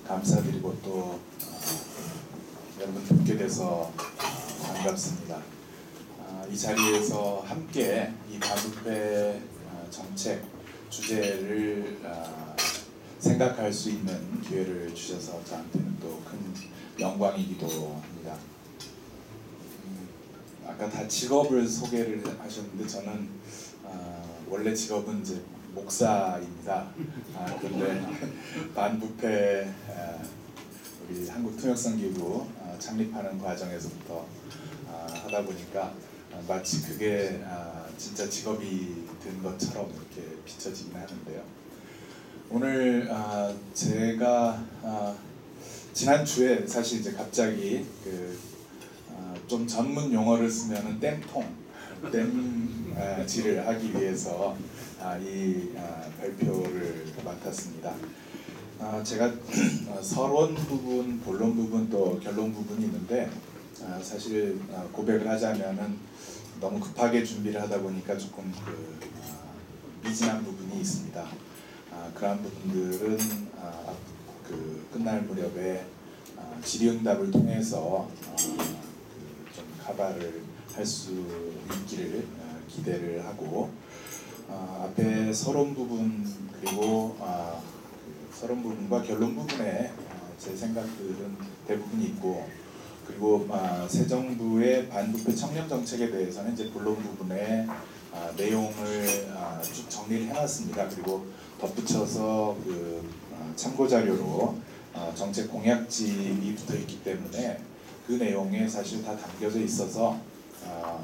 감사드리고 또 여러분 뵙게 돼서 반갑습니다. 이 자리에서 함께 이 반부패 정책 주제를 생각할 수 있는 기회를 주셔서 저한테는 또 큰 영광이기도 합니다. 아까 다 직업을 소개를 하셨는데 저는 원래 직업은 이제 목사입니다. 그런데 반부패 우리 한국통역선교부 창립하는 과정에서부터 하다 보니까 마치 그게 진짜 직업이 된 것처럼 이렇게 비춰지긴 하는데요. 오늘 제가 지난주에 사실 이제 갑자기 좀 전문 용어를 쓰면은 땜질을 하기 위해서 이 발표를 맡았습니다. 제가 서론 부분, 본론 부분 또 결론 부분이 있는데 사실 고백을 하자면은 너무 급하게 준비를 하다 보니까 조금 미진한 부분이 있습니다. 그러한 부분들은 끝날 무렵에 질의응답을 통해서 좀 카바를 할 수 있기를 기대를 하고 앞에 서론 부분 그리고 서론 부분과 결론 부분에 제 생각들은 대부분 있고 그리고 새 정부의 반부패 청년 정책에 대해서는 이제 본론 부분에 내용을 쭉 정리를 해놨습니다. 그리고 덧붙여서 참고 자료로 정책 공약집이 붙어 있기 때문에 그 내용에 사실 다 담겨져 있어서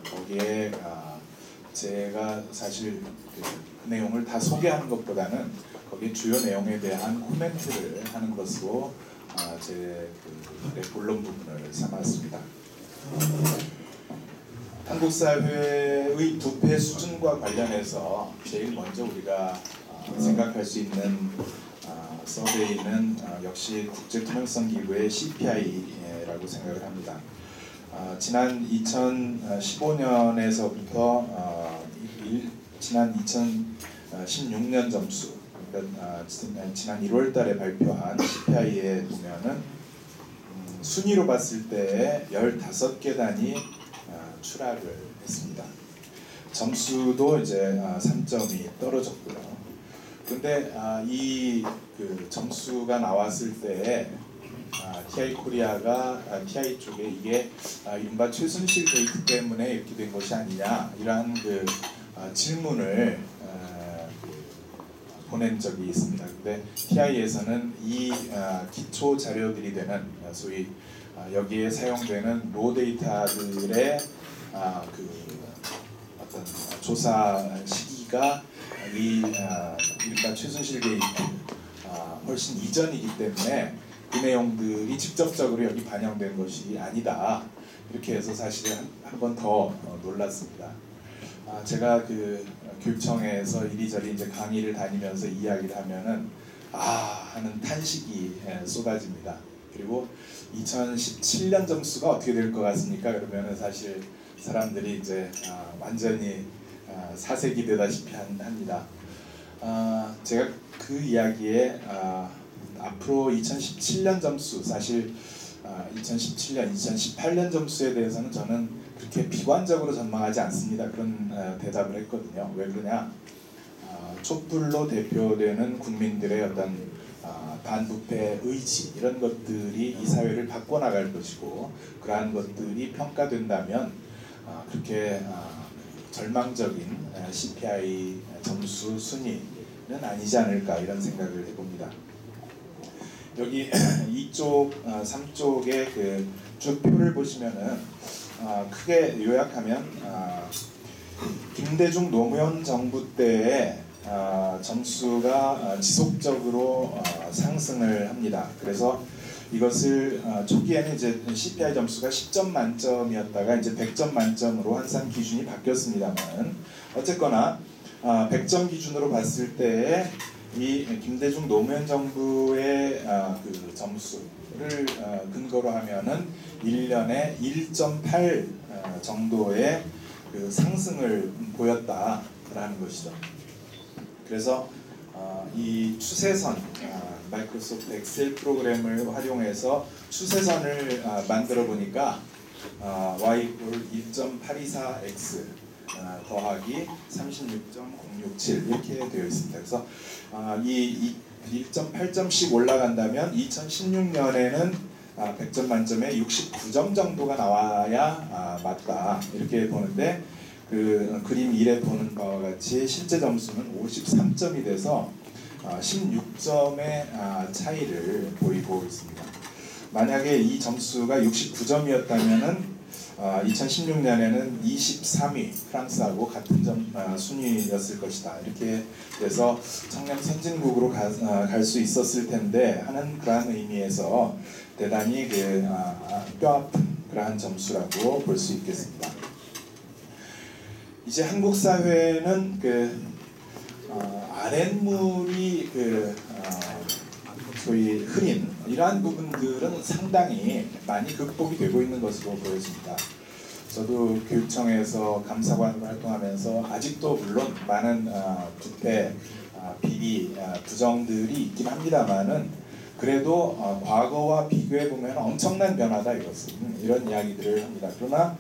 거기에 제가 사실 그 내용을 다 소개하는 것보다는 거기에 주요 내용에 대한 코멘트를 하는 것으로 제 본론 부분을 삼았습니다. 한국 사회의 부패 수준과 관련해서 제일 먼저 우리가 생각할 수 있는 서베이는 역시 국제통역선기구의 CPI라고 생각을 합니다. 지난 2015년에서부터 지난 2016년 점수, 그러니까 지난 1월달에 발표한 CPI에 보면은 순위로 봤을 때 15계단이 추락을 했습니다. 점수도 이제 3점이 떨어졌고요. 근데 이 점수가 나왔을 때 TI 코리아가 TI 쪽에 이게 이른바 최순실 게이트 때문에 이렇게 된 것이 아니냐 이러한 질문을 보낸 적이 있습니다. 근데 TI에서는 이 기초 자료들이 되는 소위 여기에 사용되는 로 데이터들의 어떤 조사 시기가 이 이른바 최순실 게이트 훨씬 이전이기 때문에 그 내용들이 직접적으로 여기 반영된 것이 아니다. 이렇게 해서 사실 한 번 더 놀랐습니다. 제가 교육청에서 이리저리 이제 강의를 다니면서 이야기를 하면은 하는 탄식이 쏟아집니다. 그리고 2017년 점수가 어떻게 될 것 같습니까? 그러면은 사실 사람들이 이제 완전히 사색이 되다시피 합니다. 제가 그 이야기에 앞으로 2017년 점수, 사실 2017년, 2018년 점수에 대해서는 저는 그렇게 비관적으로 전망하지 않습니다. 그런 대답을 했거든요. 왜 그러냐? 촛불로 대표되는 국민들의 어떤 반부패 의지 이런 것들이 이 사회를 바꿔나갈 것이고 그러한 것들이 평가된다면 그렇게 절망적인 CPI 점수 순위는 아니지 않을까 이런 생각을 해봅니다. 여기 이쪽 3쪽의 쭉 표를 보시면은 크게 요약하면 김대중 노무현 정부 때에 점수가 지속적으로 상승을 합니다. 그래서 이것을 초기에는 이제 CPI 점수가 10점 만점이었다가 이제 100점 만점으로 항상 기준이 바뀌었습니다만 어쨌거나 100점 기준으로 봤을 때 이 김대중 노무현 정부의 점수를 근거로 하면은 1년에 1.8 정도의 상승을 보였다라는 것이죠. 그래서 이 추세선 마이크로소프트 엑셀 프로그램을 활용해서 추세선을 만들어 보니까 y 이퀄 1.824x 더하기 36.067 이렇게 되어 있습니다. 그래서 이 1.8점씩 올라간다면 2016년에는 100점 만점에 69점 정도가 나와야 맞다 이렇게 보는데 그 그림 1에 보는 바와 같이 실제 점수는 53점이 돼서 16점의 차이를 보이고 있습니다. 만약에 이 점수가 69점이었다면은 2016년에는 23위 프랑스하고 같은 순위였을 것이다. 이렇게 돼서 청렴 선진국으로 갈 수 있었을 텐데 하는 그러한 의미에서 대단히 뼈아픈 그러한 점수라고 볼 수 있겠습니다. 이제 한국 사회는 아랫물이 소위 흐린 이러한 부분들은 상당히 많이 극복이 되고 있는 것으로 보여집니다. 저도 교육청에서 감사관으로 활동하면서 아직도 물론 많은 부패, 비리, 부정들이 있긴 합니다만은 그래도 과거와 비교해 보면 엄청난 변화다 이것은 이런 이야기들을 합니다. 그러나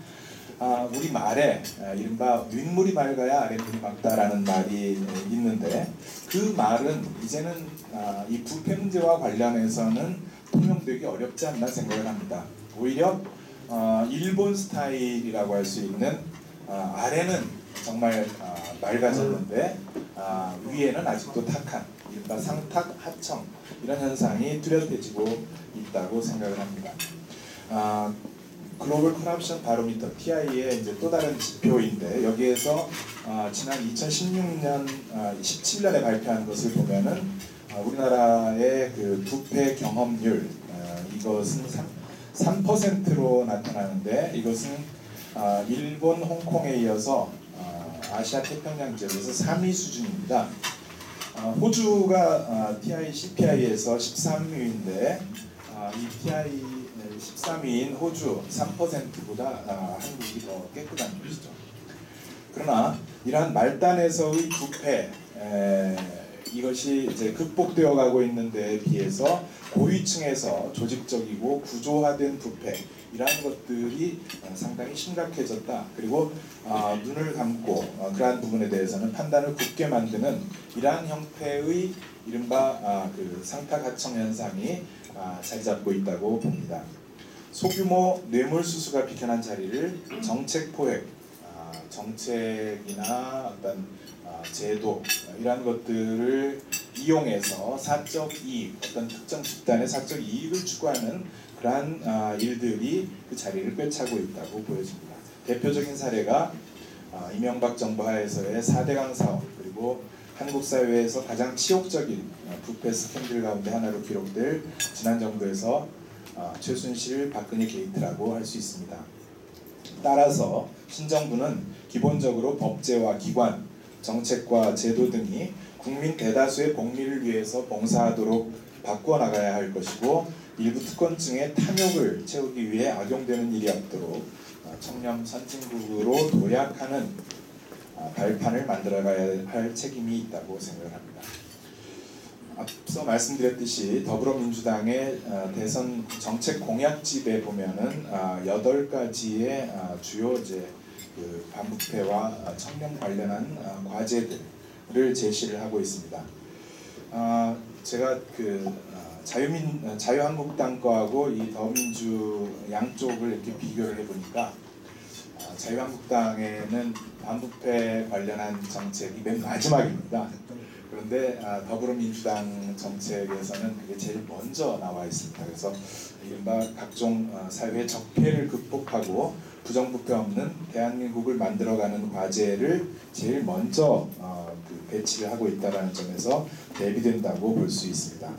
우리 말에 이른바 윗물이 맑아야 아랫물이 맑다라는 말이 있는데 그 말은 이제는 이 부패 문제와 관련해서는 통용되기 어렵지 않나 생각을 합니다. 오히려 일본 스타일이라고 할 수 있는 아래는 정말 맑아졌는데 위에는 아직도 탁한 이른바 상탁 하청 이런 현상이 뚜렷해지고 있다고 생각을 합니다. 글로벌 커럽션 바로미터 TI의 이제 또 다른 지표인데 여기에서 지난 2016년 17년에 발표한 것을 보면은 우리나라의 그 부패 경험률 이것은 3%로 나타나는데 이것은 일본, 홍콩에 이어서 아시아 태평양 지역에서 3위 수준입니다. 호주가 TI CPI에서 13위인데 이 TI 13위인 호주 3%보다 한국이 더 깨끗한 것이죠. 그러나 이러한 말단에서의 부패 이것이 이제 극복되어 가고 있는 데에 비해서 고위층에서 조직적이고 구조화된 부패 이러한 것들이 상당히 심각해졌다. 그리고 눈을 감고 그러한 부분에 대해서는 판단을 굳게 만드는 이러한 형태의 이른바 상탁하청 현상이 자리 잡고 있다고 봅니다. 소규모 뇌물수수가 비켜난 자리를 정책 포획, 정책이나 어떤 제도 이러한 것들을 이용해서 사적 이익, 어떤 특정 집단의 사적 이익을 추구하는 그러한 일들이 그 자리를 꿰차고 있다고 보여집니다. 대표적인 사례가 이명박 정부 하에서의 4대강 사업 그리고 한국 사회에서 가장 치욕적인 부패 스캔들 가운데 하나로 기록될 지난 정부에서 최순실 박근혜 게이트라고 할 수 있습니다. 따라서 신정부는 기본적으로 법제와 기관, 정책과 제도 등이 국민 대다수의 복리를 위해서 봉사하도록 바꾸어 나가야 할 것이고 일부 특권층의 탐욕을 채우기 위해 악용되는 일이 없도록 청렴 선진국으로 도약하는 발판을 만들어가야 할 책임이 있다고 생각을 합니다. 앞서 말씀드렸듯이 더불어민주당의 대선 정책 공약집에 보면은 8가지의 주요 그 반부패와 청렴 관련한 과제들을 제시를 하고 있습니다. 제가 자유한국당 거하고 이 더민주 양쪽을 이렇게 비교를 해보니까 자유한국당에는 반부패 관련한 정책이 맨 마지막입니다. 그런데 더불어민주당 정책에서는 그게 제일 먼저 나와 있습니다. 그래서 이른바 각종 사회 적폐를 극복하고 부정부패 없는 대한민국을 만들어가는 과제를 제일 먼저 배치를 하고 있다는 점에서 대비된다고 볼 수 있습니다.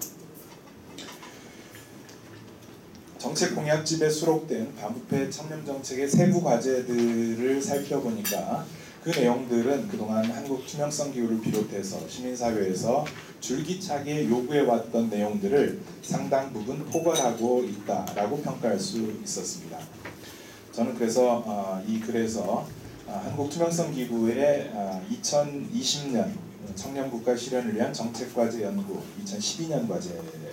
정책 공약집에 수록된 반부패 청렴 정책의 세부 과제들을 살펴보니까 그 내용들은 그동안 한국 투명성 기구를 비롯해서 시민사회에서 줄기차게 요구해왔던 내용들을 상당 부분 포괄하고 있다라고 평가할 수 있었습니다. 저는 그래서 이 글에서 한국 투명성 기구의 2020년 청렴국가 실현을 위한 정책과제 연구 2012년 과제를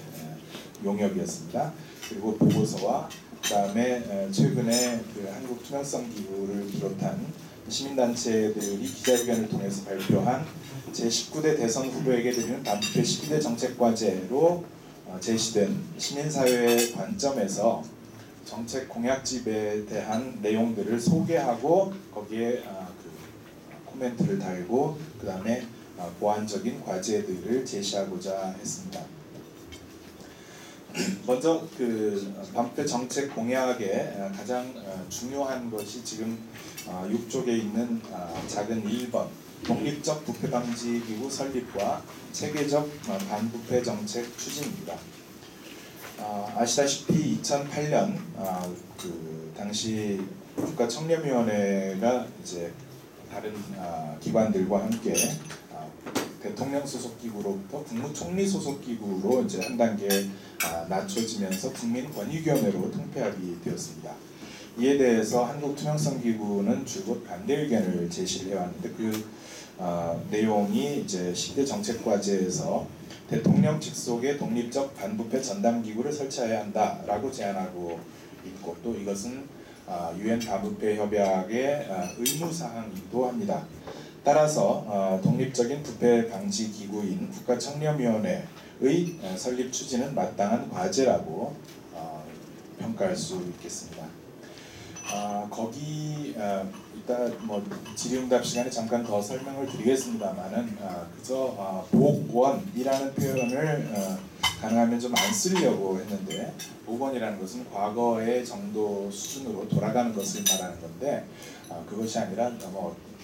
용역이었습니다. 그리고 보고서와 그다음에 최근에 그 한국투명성기구를 비롯한 시민단체들이 기자회견을 통해서 발표한 제19대 대선 후보에게 드리는 반부패 12대 정책과제로 제시된 시민사회의 관점에서 정책 공약집에 대한 내용들을 소개하고 거기에 그 코멘트를 달고 그 다음에 보완적인 과제들을 제시하고자 했습니다. 먼저 그 반부패 정책 공약의 가장 중요한 것이 지금 6쪽에 있는 작은 1번 독립적 부패방지기구 설립과 체계적 반부패 정책 추진입니다. 아시다시피 2008년 그 당시 국가청렴위원회가 이제 다른 기관들과 함께 대통령 소속 기구로부터 국무총리 소속 기구로 이제 한 단계 낮춰지면서 국민권익위원회로 통폐합이 되었습니다. 이에 대해서 한국투명성기구는 줄곧 반대 의견을 제시를 해왔는데 그 내용이 이제 10대 정책과제에서 대통령 직속의 독립적 반부패 전담기구를 설치해야 한다라고 제안하고 있고 또 이것은 UN 반부패 협약의 의무사항이기도 합니다. 따라서 독립적인 부패 방지 기구인 국가청렴위원회의 설립 추진은 마땅한 과제라고 평가할 수 있겠습니다. 거기 이따 뭐 질의응답 시간에 잠깐 더 설명을 드리겠습니다만은 그저 복원이라는 표현을 가능하면 좀 안 쓰려고 했는데 복원이라는 것은 과거의 정도 수준으로 돌아가는 것을 말하는 건데 그것이 아니라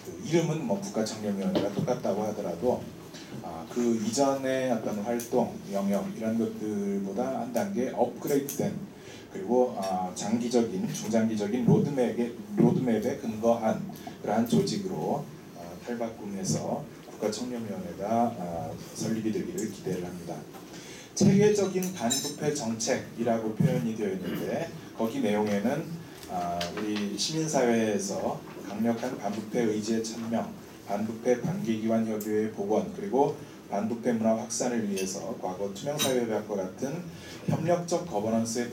그 이름은 뭐 국가청렴위원회가 똑같다고 하더라도 그 이전의 어떤 활동, 영역 이런 것들보다 한 단계 업그레이드된 그리고 장기적인, 중장기적인 로드맵에 근거한 그러한 조직으로 탈바꿈해서 국가청렴위원회가 설립이 되기를 기대를 합니다. 체계적인 반부패 정책이라고 표현이 되어 있는데 거기 내용에는 우리 시민사회에서 강력한 반부패 의지의 천명, 반부패 관계기관 협의회 복원 그리고 반부패 문화 확산을 위해서 과거 투명사회협약과 같은 협력적 거버넌스의